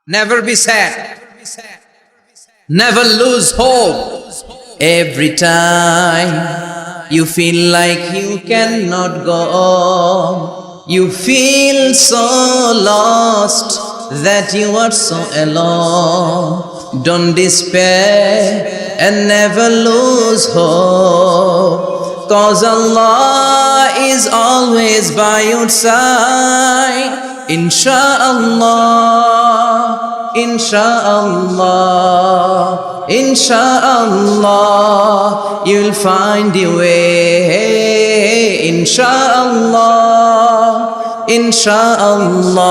Never be sad. Never lose hope. Every time you feel like you cannot go on, you feel so lost that you are so alone. Don't despair and never lose hope, 'cause Allah is always by your side. Insha'Allah, Insha'Allah, Insha'Allah, you'll find a way. Insha'Allah, Insha'Allah,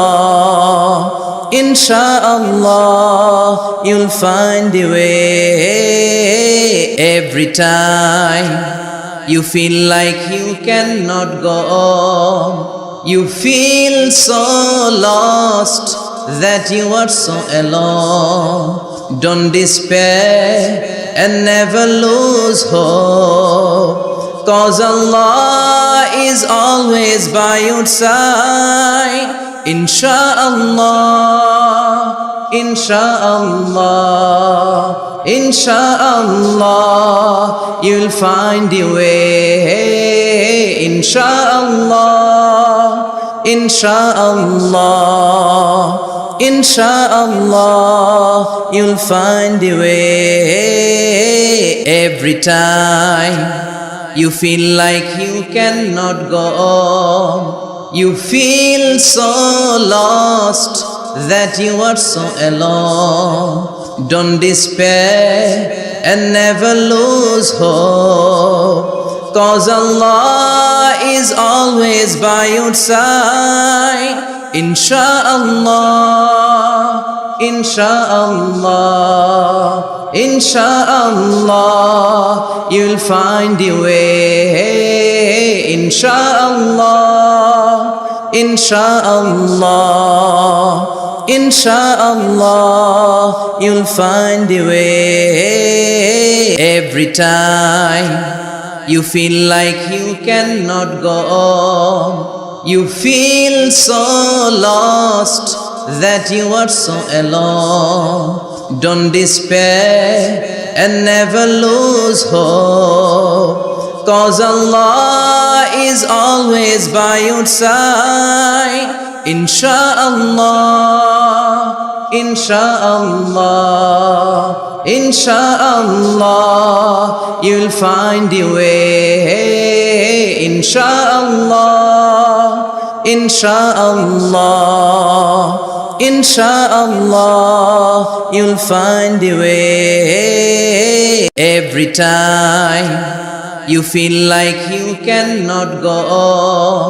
Insha'Allah, you'll find a way. Every time you feel like you cannot go on, you feel so lost that you are so alone. Don't despair and never lose hope, 'cause Allah is always by your side. Insha'Allah, Insha'Allah, Insha'Allah, you'll find a way. Insha'Allah, Insha'Allah, Insha'Allah, you'll find a way. Every time you feel like you cannot go on, you feel so lost that you are so alone. Don't despair and never lose hope, 'cause Allah is always by your side. Insha'Allah, Insha'Allah, Insha'Allah, you'll find a way. Insha'Allah, Insha'Allah, Insha'Allah, you'll find a way. Every time you feel like you cannot go on, you feel so lost that you are so alone. Don't despair and never lose hope, 'cause Allah is always by your side. Insha'Allah, Insha'Allah, Insha'Allah, you'll find a way. Insha'Allah, Insha'Allah, Insha'Allah, you'll find a way. Every time you feel like you cannot go on,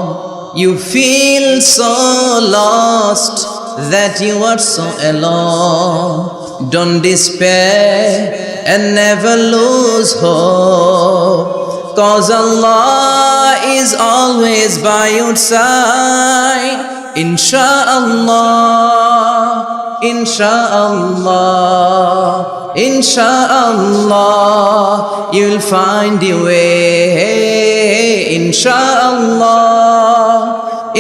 you feel so lost that you are so alone. Don't despair and never lose hope, 'cause Allah is always by your side. Insha'Allah, Insha'Allah, Insha'Allah, you'll find a way. Insha'Allah,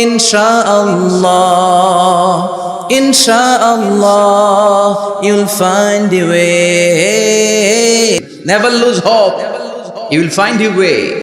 Insha'Allah, Insha'Allah, you'll find a way. Never lose hope. You will find a way.